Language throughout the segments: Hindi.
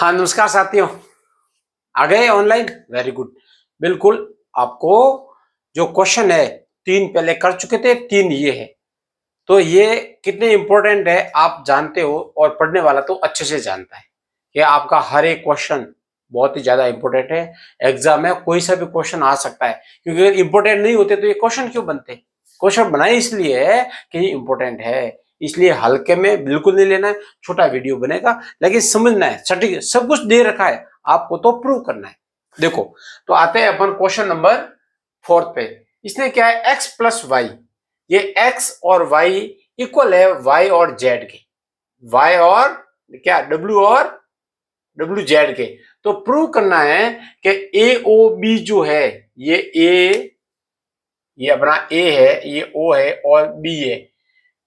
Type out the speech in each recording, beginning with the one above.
हाँ नमस्कार साथियों, आ गए ऑनलाइन। Very good. बिल्कुल, आपको जो क्वेश्चन है 3 पहले कर चुके थे, 3 ये है। तो ये कितने इंपॉर्टेंट है आप जानते हो, और पढ़ने वाला तो अच्छे से जानता है कि आपका हर एक क्वेश्चन बहुत ही ज्यादा इंपॉर्टेंट है। एग्जाम में कोई सा भी क्वेश्चन आ सकता है, क्योंकि अगर इंपॉर्टेंट नहीं होते तो ये क्वेश्चन क्यों बनते। क्वेश्चन बनाए इसलिए है कि इंपॉर्टेंट है, इसलिए हल्के में बिल्कुल नहीं लेना है। छोटा वीडियो बनेगा लेकिन समझना है, सटीक सब कुछ दे रखा है, आपको तो प्रूव करना है। देखो, तो आते हैं अपन क्वेश्चन नंबर 4 पे। इसने क्या है, x प्लस वाई, ये x और y इक्वल है y और z के, y और क्या w और wz के। तो प्रूव करना है कि AOB जो है, ये A, ये अपना A है, ये O है और B है,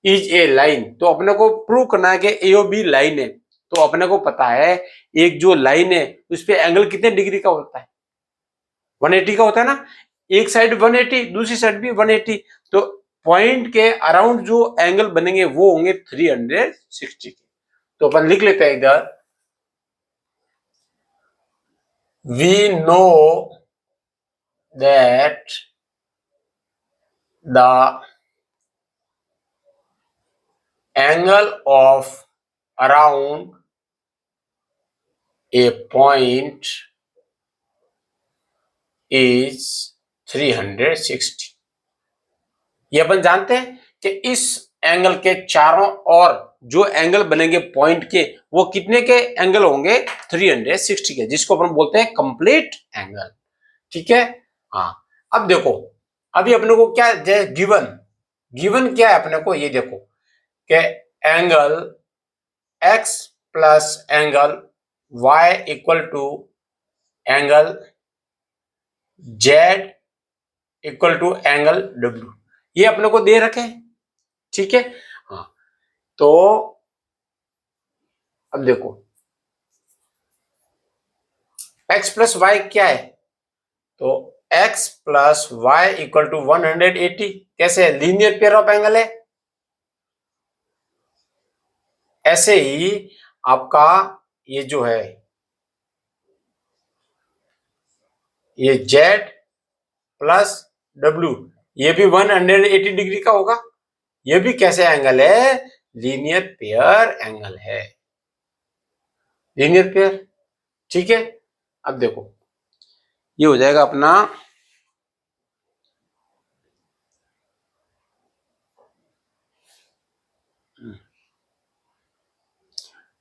इज ए लाइन। तो अपने को प्रूव करना है कि AOB लाइन है। तो अपने को पता है एक जो लाइन है उस पे एंगल कितने डिग्री का होता है, 180 का होता है ना। एक साइड 180, दूसरी साइड भी 180। तो पॉइंट के अराउंड जो एंगल बनेंगे वो होंगे 360 के। तो अपन लिख लेते हैं इधर, we know that the angle of around a point is 360। ये अपन जानते हैं कि इस एंगल के चारों ओर जो एंगल बनेंगे पॉइंट के, वो कितने के एंगल होंगे, 360 के, जिसको अपन बोलते हैं कंप्लीट एंगल। ठीक है। हाँ, अब देखो, अभी अपने को क्या गिवन, गिवन क्या है अपने को, ये देखो कि angle x plus angle y equal to angle z equal to angle w, ये अपने को दे रखे हैं। ठीक है। हाँ, तो अब देखो x प्लस वाई क्या है, तो x plus y equal to 180। कैसे है, लीनियर पेयर ऑफ एंगल है। ऐसे ही आपका ये जो है, ये z प्लस w, ये भी 180 डिग्री का होगा। ये भी कैसे एंगल है, लीनियर पेयर एंगल है, लीनियर पेयर। ठीक है। अब देखो, ये हो जाएगा अपना,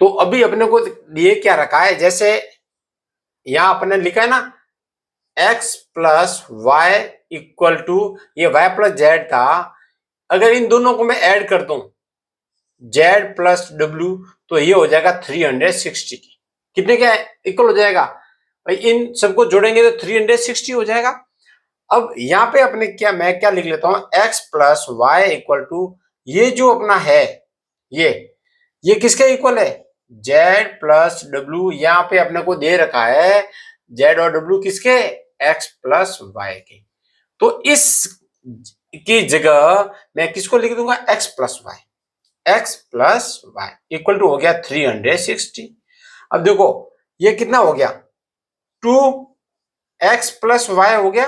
तो अभी अपने को ये क्या रखा है, जैसे यहां अपने लिखा है ना x plus y equal to, ये y प्लस जेड था। अगर इन दोनों को मैं ऐड कर दूं z प्लस w, तो ये हो जाएगा 360 की। कितने का इक्वल हो जाएगा भाई, इन सबको जोड़ेंगे तो 360 हो जाएगा। अब यहाँ पे अपने क्या, मैं क्या लिख लेता हूं, x plus y equal to, ये जो अपना है ये किसके इक्वल है, z प्लस डब्ल्यू। यहाँ पे अपने को दे रखा है z और w किसके, x प्लस वाई के। तो इस की जगह मैं किसको लिख दूंगा, x plus y, x plus y equal to हो गया 360। अब देखो ये कितना हो गया, 2x प्लस वाई हो गया,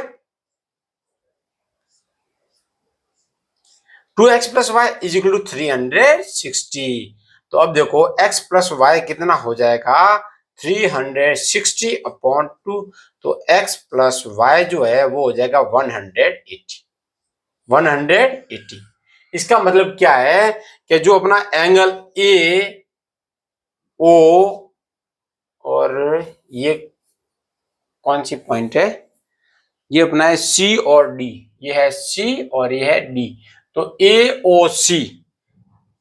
2x plus y is equal to 360। तो अब देखो x प्लस वाई कितना हो जाएगा, 360 अपॉन 2। तो x प्लस वाई जो है वो हो जाएगा 180, 180। इसका मतलब क्या है कि जो अपना एंगल ए ओ, और ये कौन सी पॉइंट है, ये अपना है सी और डी, ये है सी और ये है डी। तो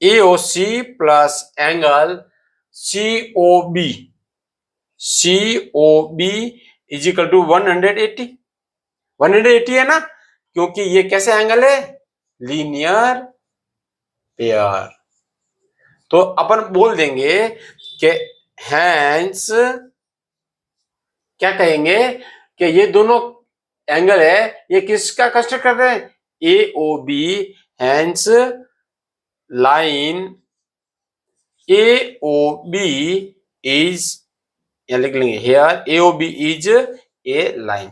AOC plus angle COB is equal to 180। 180 है ना, क्योंकि ये कैसे एंगल है, लीनियर पेयर। तो अपन बोल देंगे कि हैंस, क्या कहेंगे कि ये दोनों एंगल है, ये किसका कंस्ट्रक्ट कर रहे हैं, AOB, hence line AOB is या लिख लेंगे here AOB is a line.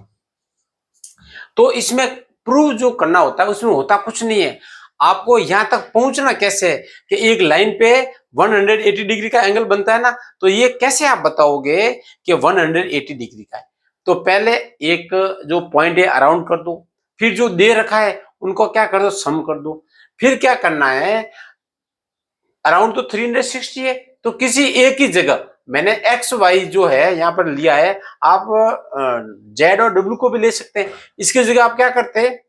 तो इसमें प्रूव जो करना होता है उसमें होता कुछ नहीं है, आपको यहां तक पहुंचना कैसे है कि एक लाइन पे 180 डिग्री का एंगल बनता है ना, तो ये कैसे आप बताओगे कि 180 डिग्री का है। तो पहले एक जो पॉइंट है अराउंड कर दो, फिर जो दे रखा है उनको क्या कर दो, सम कर दो। फिर क्या करना है, अराउंड तो 360 है, तो किसी एक ही जगह मैंने एक्स वाई जो है यहाँ पर लिया है, आप जेड और डब्ल्यू को भी ले सकते हैं। इसकी जगह आप क्या करते हैं,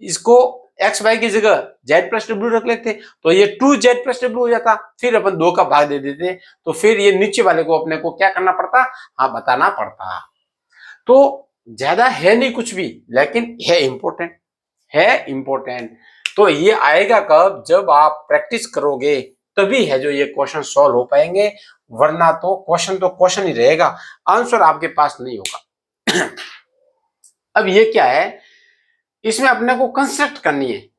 इसको एक्स वाई की जगह जेड प्लस डब्ल्यू रख लेते, तो ये 2z प्लस डब्ल्यू हो जाता। फिर अपन 2 का भाग दे देते, तो फिर ये नीचे वाले को अपने को क्या करना पड़ता, हाँ बताना पड़ता। तो ज्यादा है नहीं कुछ भी, लेकिन है इंपॉर्टेंट, है इंपॉर्टेंट। तो ये आएगा कब, जब आप प्रैक्टिस करोगे तभी है जो ये क्वेश्चन सॉल्व हो पाएंगे, वरना तो क्वेश्चन ही रहेगा, आंसर आपके पास नहीं होगा। अब ये क्या है, इसमें अपने को कंस्ट्रक्ट करनी है,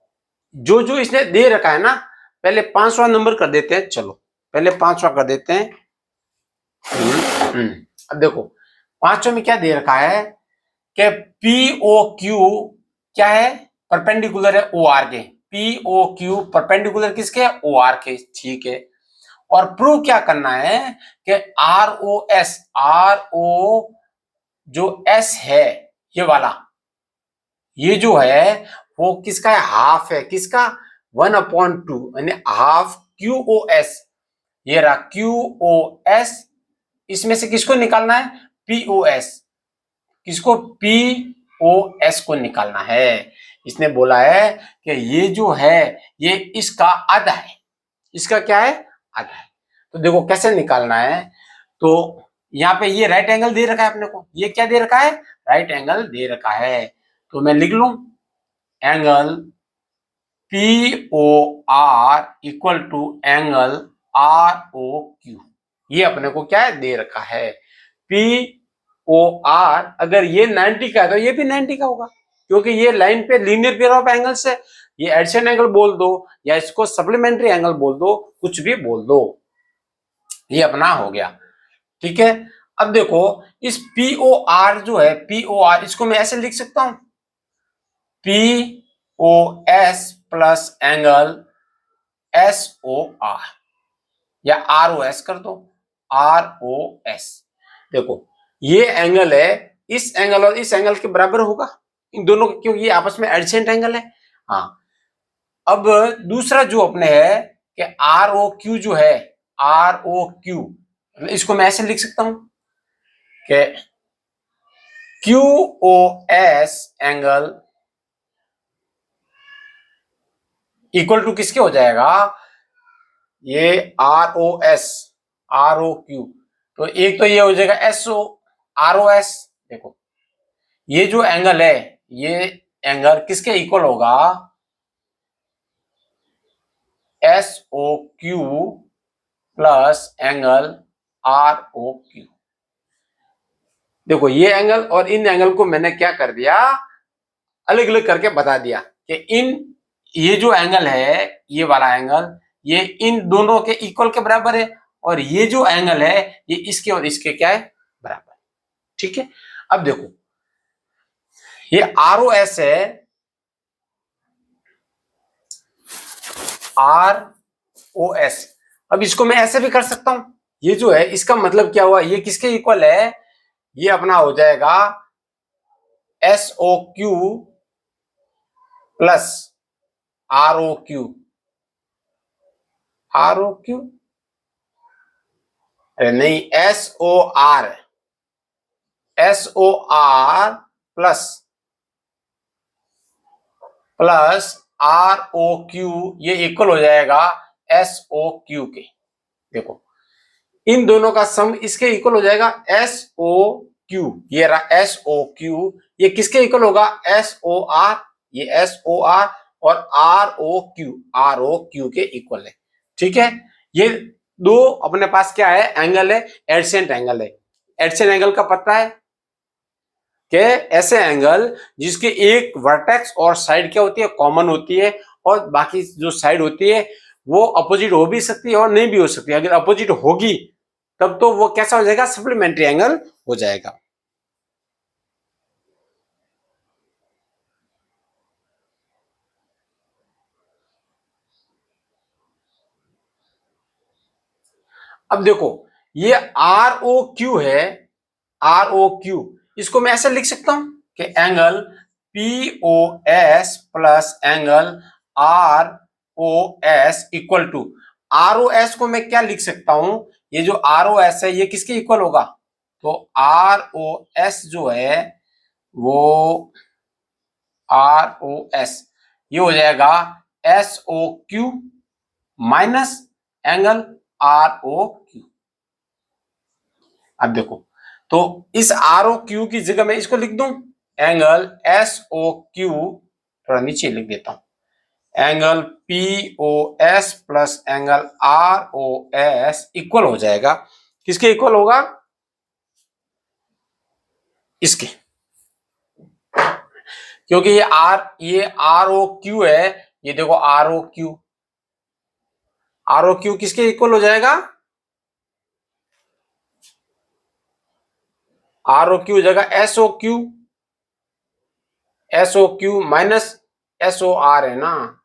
जो जो इसने दे रखा है ना, पहले 5वां नंबर कर देते हैं। चलो पहले 5वां कर देते हैं। अब देखो 5वें में क्या दे रखा है कि POQ क्या है, परपेंडिकुलर है OR के। POQ परपेंडिकुलर किसके, OR के, ठीक है। और प्रूव क्या करना है कि RO जो S है ये वाला, ये जो है वो किसका है, हाफ है, किसका, 1/2 यानी हाफ QOS। ये रहा QOS, इसमें से किसको निकालना है, POS। किसको, POS को निकालना है। इसने बोला है कि ये जो है ये इसका आधा है, इसका क्या है, आधा है। तो देखो कैसे निकालना है, तो यहाँ पे ये राइट एंगल दे रखा है अपने को, ये क्या दे रखा है, राइट एंगल दे रखा है। तो मैं लिख लूं angle POR equal to angle ROQ, ये अपने को क्या है, दे रखा है। POR अगर ये 90 का है तो ये भी 90 का होगा, क्योंकि ये लाइन पे लीनियर पेयर ऑफ एंगल्स है। ये एडिशन एंगल बोल दो या इसको सप्लीमेंट्री एंगल बोल दो, कुछ भी बोल दो, ये अपना हो गया, ठीक है। अब देखो इस POR जो है, POR इसको मैं ऐसे लिख सकता हूं, POS प्लस एंगल SOR या ROS कर दो, ROS। देखो ये एंगल है, इस एंगल और इस एंगल के बराबर होगा इन दोनों, क्योंकि ये आपस में एडजेसेंट एंगल है। हाँ, अब दूसरा जो अपने है कि ROQ जो है, ROQ इसको मैं ऐसे लिख सकता हूं कि QOS एंगल इक्वल टू किसके हो जाएगा, ये ROQ, तो एक तो ये हो जाएगा ROS। देखो ये जो एंगल है, ये एंगल किसके इक्वल होगा, SOQ प्लस एंगल ROQ। देखो ये एंगल और इन एंगल को मैंने क्या कर दिया, अलग अलग करके बता दिया कि ये जो एंगल है, ये वाला एंगल, ये इन दोनों के इक्वल के बराबर है, और ये जो एंगल है ये इसके और इसके क्या है, बराबर, ठीक है। अब देखो ये ROS है, ROS, अब इसको मैं ऐसे भी कर सकता हूं, ये जो है इसका मतलब क्या हुआ, ये किसके इक्वल है, ये अपना हो जाएगा SOQ प्लस ROQ, अरे नहीं, SOR प्लस ROQ, ये इक्वल हो जाएगा SOQ के। देखो इन दोनों का सम इसके इक्वल हो जाएगा SOQ, ये रहा SOQ, ये किसके इक्वल होगा, SOR, ये SOR और ROQ के इक्वल है, ठीक है। ये दो अपने पास क्या है, एंगल है, एडजेसेंट एंगल है। एडजेसेंट एंगल का पता है कि ऐसे एंगल जिसके एक वर्टेक्स और साइड क्या होती है, कॉमन होती है, और बाकी जो साइड होती है वो अपोजिट हो भी सकती है और नहीं भी हो सकती है। अगर अपोजिट होगी तब तो वो कैसा हो जाएगा, सप्लीमेंट्री एंगल हो जाएगा। अब देखो ये आर ओ क्यू है, आर ओ क्यू, इसको मैं ऐसे लिख सकता हूं कि angle P O S plus angle R O S equal to, R O S को मैं क्या लिख सकता हूं, ये जो आर ओ एस है ये किसके इक्वल होगा, तो आर ओ एस जो है वो आर ओ एस ये हो जाएगा S O Q minus angle R O Q. अब देखो तो इस आर ओ क्यू की जगह मैं इसको लिख दूं एंगल एस ओ क्यू, थोड़ा नीचे लिख देता हूं, angle P O S plus angle R O S equal हो जाएगा, किसके इक्वल होगा, इसके, क्योंकि ये आर ओ क्यू है, ये देखो R O Q, R O Q किसके इक्वल हो जाएगा, आर ओ क्यू जगह S O Q, S O Q minus S O R है ना,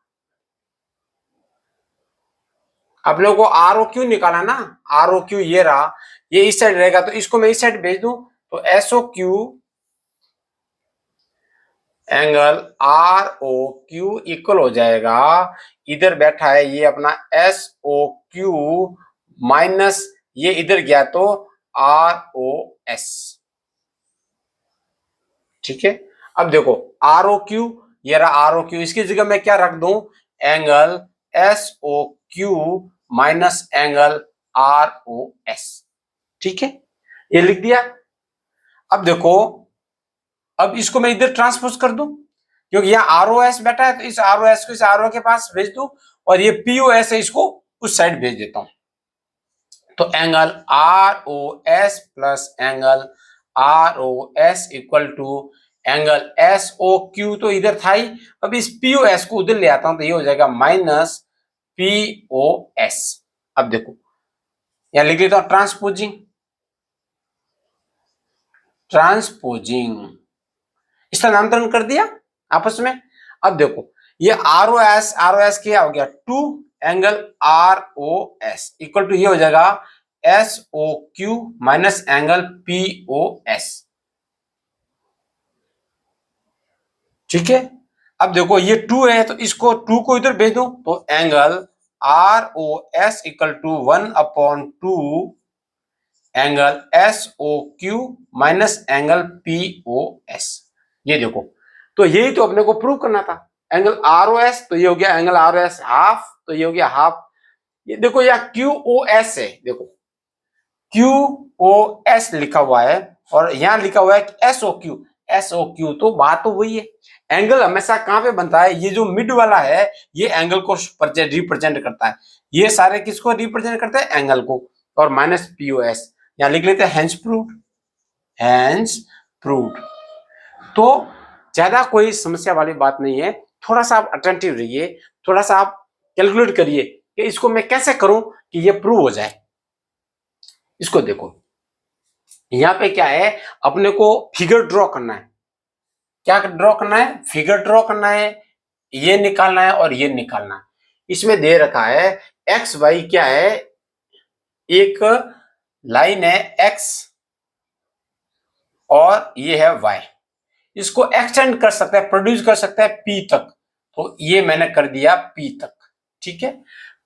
आप लोगों को आर ओ क्यू निकाला ना, आर ओ क्यू ये रहा, ये इस साइड रहेगा तो इसको मैं इस साइड भेज दूं तो S O Q angle R O Q equal हो जाएगा, इधर बैठा है ये अपना एस ओ क्यू माइनस ये इधर गया तो आर ओ एस, ठीक है। अब देखो आर ओ क्यू, ये रहा आर ओ क्यू, इसकी जगह मैं क्या रख दूं, angle S O Q minus angle R O S, ठीक है, ये लिख दिया। अब देखो अब इसको मैं इधर ट्रांसपोज कर दूं, क्योंकि यहाँ आर ओ एस बैठा है तो इस आर ओ एस को इस आर ओ के पास भेज दूं, और ये पी ओ एस है इसको उस साइड भेज देता हूं, तो angle R O S plus angle R O S equal to angle S O Q तो इधर था ही, अब इस पी ओ एस को उधर ले आता हूं तो ये हो जाएगा माइनस पी ओ एस। अब देखो यहां लिख लेता हूं ट्रांसपोजिंग, ट्रांसपोजिंग स्थानांतरण कर दिया आपस में। अब देखो ये आर ओ एस क्या हो गया, two angle R O S equal to ये हो जाएगा S O Q minus angle P O S, ठीक है। अब देखो ये टू है तो इसको टू को इधर भेज दो तो angle R O S equal to 1/2 angle S O Q minus angle P O S, ये देखो तो यही तो अपने को प्रूव करना था, एंगल आर ओ एस तो ये हो गया angle R O S half, तो ये हो गया हाफ, ये देखो यहाँ क्यू ओ एस है, देखो क्यू ओ एस लिखा हुआ है और यहाँ लिखा हुआ है S O Q, S O Q तो बात तो वही है, एंगल हमेशा कहां पे बनता है, ये जो मिड वाला है ये एंगल को रिप्रेजेंट करता है, ये सारे किसको रिप्रेजेंट करते हैं, एंगल को, और माइनस पी ओ एस यहां लिख लेते हैं हेंस प्रूव्ड, हेंस प्रूव्ड। तो ज्यादा कोई समस्या वाली बात नहीं है, थोड़ा सा आप अटेंटिव रहिए, थोड़ा सा आप कैलकुलेट करिए कि इसको मैं कैसे करूं कि ये प्रूव हो जाए। इसको देखो यहाँ पे क्या है, अपने को फिगर ड्रॉ करना है, क्या ड्रॉ करना है, फिगर ड्रॉ करना है, ये निकालना है और ये निकालना है। इसमें दे रखा है एक्स वाई क्या है, एक लाइन है एक्स और ये है वाई, इसको एक्सटेंड कर सकता है, प्रोड्यूस कर सकता है पी तक, तो ये मैंने कर दिया पी तक, ठीक है।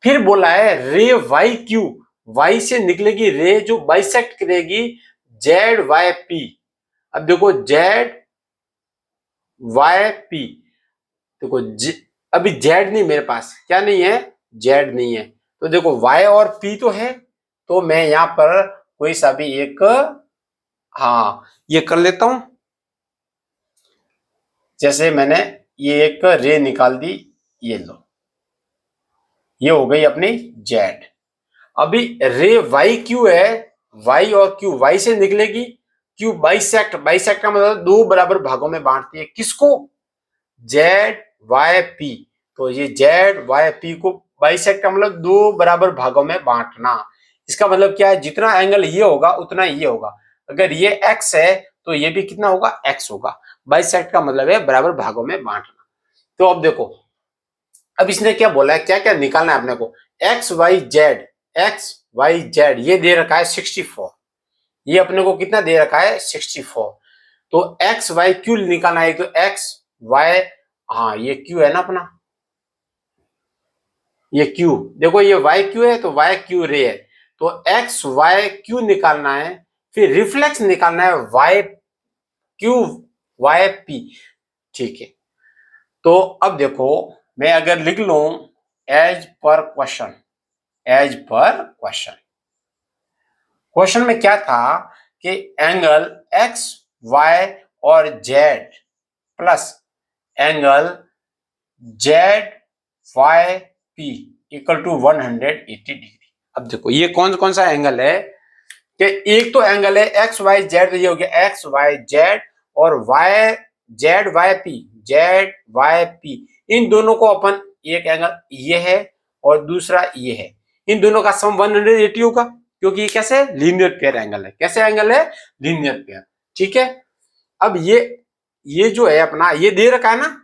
फिर बोला है रे वाई क्यू, वाई से निकलेगी रे जो बाइसेक्ट करेगी जेड वाई पी, अब देखो जेड वाई पी, देखो अभी जेड नहीं मेरे पास, क्या नहीं है, जेड नहीं है, तो देखो वाई और पी तो है, तो मैं यहां पर कोई सा भी एक, हाँ ये कर लेता हूं, जैसे मैंने ये एक रे निकाल दी, ये लो, ये हो गई अपनी जेड। अभी रे वाई क्यू है, वाई और क्यू, वाई से निकलेगी, क्यू बाइसेक्ट, बाइसेक्ट का मतलब दो बराबर भागों में बांटती है, किसको, जेड वाई पी, तो ये जेड वाई पी को बाइसेक्ट का मतलब दो बराबर भागों में बांटना, इसका मतलब क्या है, जितना एंगल ये होगा उतना ये होगा। अगर ये x है तो ये भी कितना होगा, x होगा। बाइसेक्ट का मतलब है बराबर भागों में बांटना। तो अब देखो, अब इसने क्या बोला है, क्या क्या निकालना है अपने को, एक्स वाई जेड ये दे रखा है 64, ये अपने को कितना दे रखा है 64। तो एक्स वाई क्यू निकालना है, तो एक्स वाई, हाँ ये क्यू है ना अपना, ये क्यू, देखो ये वाई क्यू है तो वाई क्यू रे है, तो एक्स वाई क्यू निकालना है, फिर रिफ्लेक्स निकालना है वाई क्यू वाई पी, ठीक है। तो अब देखो मैं अगर लिख लूं एज पर क्वेश्चन, क्वेश्चन में क्या था कि एंगल एक्स वाई और Z plus angle Z Y P equal to 180 degree. अब देखो ये कौन सा एंगल है, कि एक तो एंगल है एक्स वाई जेड, तो ये हो गया एक्स वाई जेड, और वाई जेड वाई पी, इन दोनों को अपन, एक एंगल ये है और दूसरा ये है, इन दोनों का सम 180 होगा, क्योंकि ये कैसे लीनियर पेयर एंगल है, कैसे एंगल है लीनियर पेयर, ठीक है। अब ये जो है अपना, ये दे रखा है ना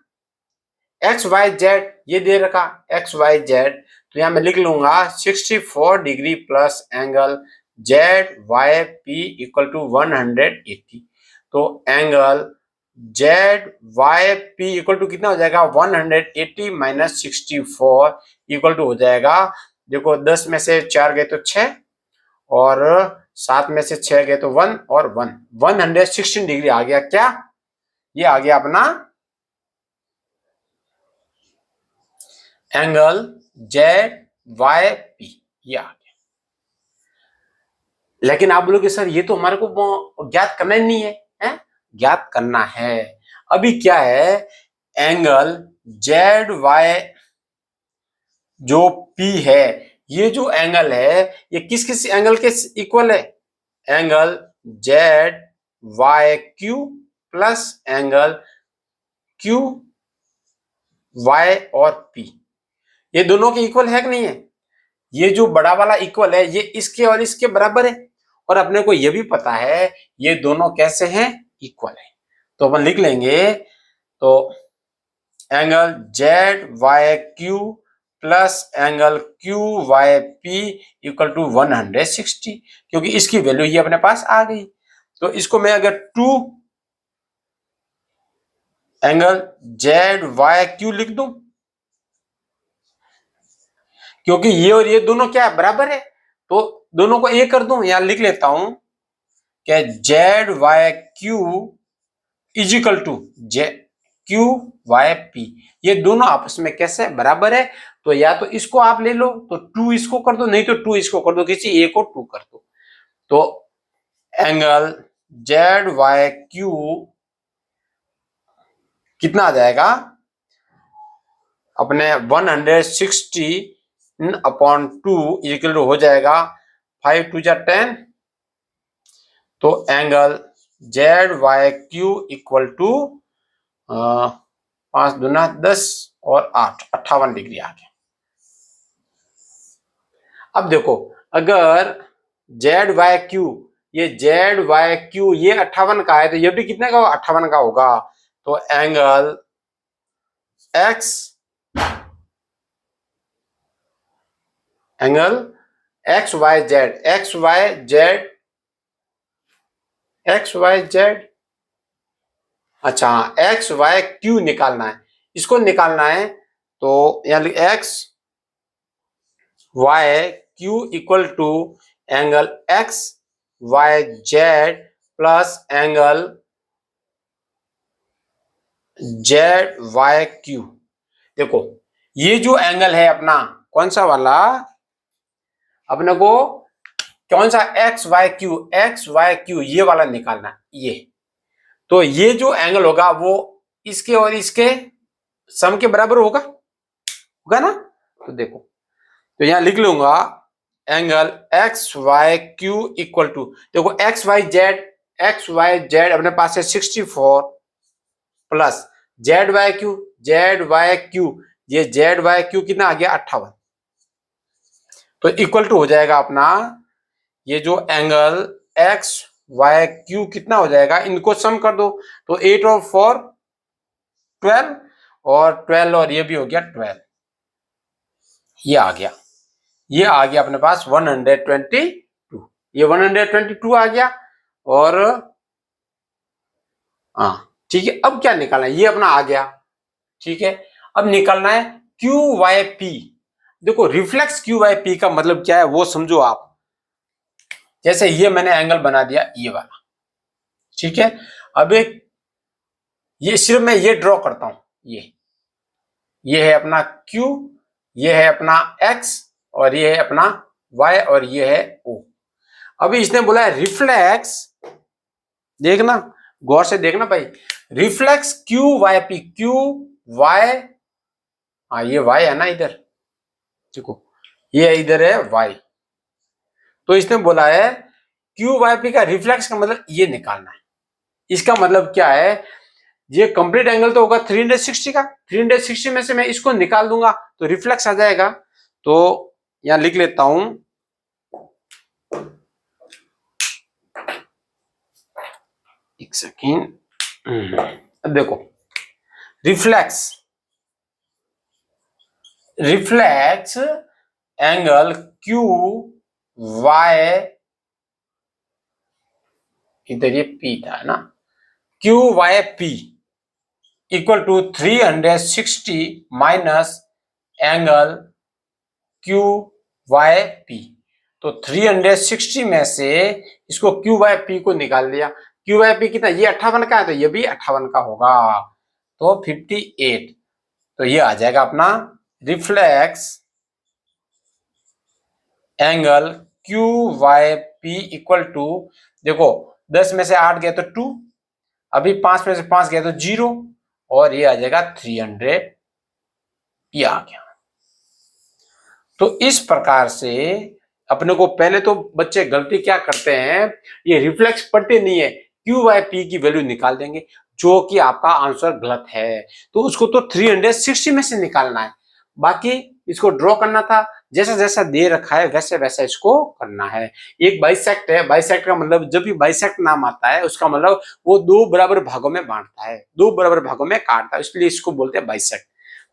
एक्स वाई जेड, ये दे रखा एक्स वाई जेड, तो यहां मैं लिख लूंगा 64 degree plus angle Z Y P equal to 180। तो angle Z Y P equal to कितना हो जाएगा, 180 माइनस 64 इक्वल टू हो जाएगा, देखो 10 में से 4 गए तो 6, और 7 में से 6 गए तो 1 और 1, 116 डिग्री आ गया। क्या ये आ गया अपना एंगल जेड वाई पी, ये आ गया। लेकिन आप बोलोगे सर ये तो हमारे को ज्ञात करना ही नहीं है, ज्ञात करना है। अभी क्या है, एंगल जेड वाई जो पी है, ये जो एंगल है ये किस किस एंगल के इक्वल है, angle Z Y Q plus angle Q Y और पी, ये दोनों के इक्वल है कि नहीं है। ये जो बड़ा वाला इक्वल है ये इसके और इसके बराबर है, और अपने को ये भी पता है ये दोनों कैसे हैं, इक्वल है। तो अपन लिख लेंगे, तो angle Z Y Q plus angle Q Y P equal to 160, क्योंकि इसकी वैल्यू ये अपने पास आ गई। तो इसको मैं अगर 2 एंगल जेड वाई क्यू लिख दूं, क्योंकि ये और ये दोनों क्या है, बराबर है, तो दोनों को ए कर दूं, यहां लिख लेता हूं कि Z Y Q is equal to J Q Y P, ये दोनों आपस में कैसे बराबर है। तो या तो इसको आप ले लो तो 2 इसको कर दो, नहीं तो 2 इसको कर दो, किसी ए को 2 कर दो। तो एंगल जेड वाई क्यू कितना आ जाएगा अपने 160 अपॉन 2 इक्वल टू हो जाएगा 5 2 जा 10, तो angle Z Y Q equal to 5 दूना 10 और 8 58 डिग्री आ गया। अब देखो अगर जेड वाई क्यू, ये जेड वाई क्यू ये 58 का है, तो ये भी कितने का होगा, 58 का होगा। तो एंगल एक्स वाई जेड, अच्छा एक्स वाई क्यू निकालना है, इसको निकालना है, तो यानी X Y Q equal to angle X Y Z plus angle Z Y Q. देखो ये जो एंगल है अपना कौन सा वाला, अपने को कौन सा एक्स वाई क्यू ये वाला निकालना, ये तो ये जो एंगल होगा वो इसके और इसके सम के बराबर होगा ना। तो देखो, तो यहां लिख लूंगा angle X Y Q equal to, देखो एक्स वाई जेड अपने पास है 64 प्लस जेड वाई क्यू, ये जेड वाई क्यू कितना आ गया 58, तो इक्वल टू हो जाएगा अपना ये जो एंगल एक्स वाई क्यू कितना हो जाएगा, इनको सम कर दो तो 8 और 4 12 और 12 और ये भी हो गया 12, ये आ गया, ये आ गया अपने पास 122, ये 122 आ गया। और हाँ ठीक है, अब क्या निकालना है, ये अपना आ गया। ठीक है, अब निकालना है क्यू वाई पी। देखो रिफ्लेक्स क्यू वाई पी का मतलब क्या है वो समझो आप। जैसे ये मैंने एंगल बना दिया ये वाला, ठीक है, अब एक ये सिर्फ मैं ये ड्रॉ करता हूं, ये है अपना Q, ये है अपना X और ये है अपना Y और ये है O। अभी इसने बोला है रिफ्लेक्स, देखना गौर से देखना भाई, reflex Q Y P, Q Y, हाँ ये Y है ना इधर, देखो ये इधर है Y। तो इसने बोला है क्यू वाई पी का रिफ्लेक्स का मतलब ये निकालना है। इसका मतलब क्या है, ये कंप्लीट एंगल तो होगा 360 का, 360 में से मैं इसको निकाल दूंगा तो रिफ्लेक्स आ जाएगा। तो यहां लिख लेता हूं, एक सेकेंड, अब देखो रिफ्लेक्स एंगल क्यू वाई, इधर ये पी था ना, Q Y P equal to 360 minus angle Q Y P. तो 360 में से इसको क्यू वाई पी को निकाल लिया, क्यू वाई पी कितना, ये 58 का है तो ये भी 58 का होगा, तो 58। तो ये आ जाएगा अपना reflex angle Q Y P equal to, देखो 10 में से 8 गया तो 2, अभी 5 में से 5 गया तो 0 और ये आ जाएगा 300, ये आ गया। तो इस प्रकार से अपने को, पहले तो बच्चे गलती क्या करते हैं, ये रिफ्लेक्स पढ़ते नहीं है, क्यू वाई पी की वैल्यू निकाल देंगे, जो कि आपका आंसर गलत है। तो उसको तो 360 में से निकालना है, बाकी इसको ड्रॉ करना था, जैसा जैसा दे रखा है वैसे वैसा इसको करना है। एक बाइसेक्ट है, बाइसेक्ट का मतलब जब भी बाइसेक्ट नाम आता है उसका मतलब वो दो बराबर भागों में बांटता है, दो बराबर भागों में काटता है, इसलिए इसको बोलते हैं बाइसेक्ट।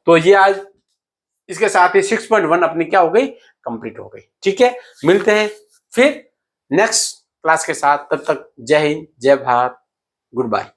तो ये आज इसके साथ ही 6.1 अपनी क्या हो गई, कंप्लीट हो गई। ठीक है, मिलते हैं फिर नेक्स्ट क्लास के साथ, तब तक जय हिंद, जय भारत, गुड बाय।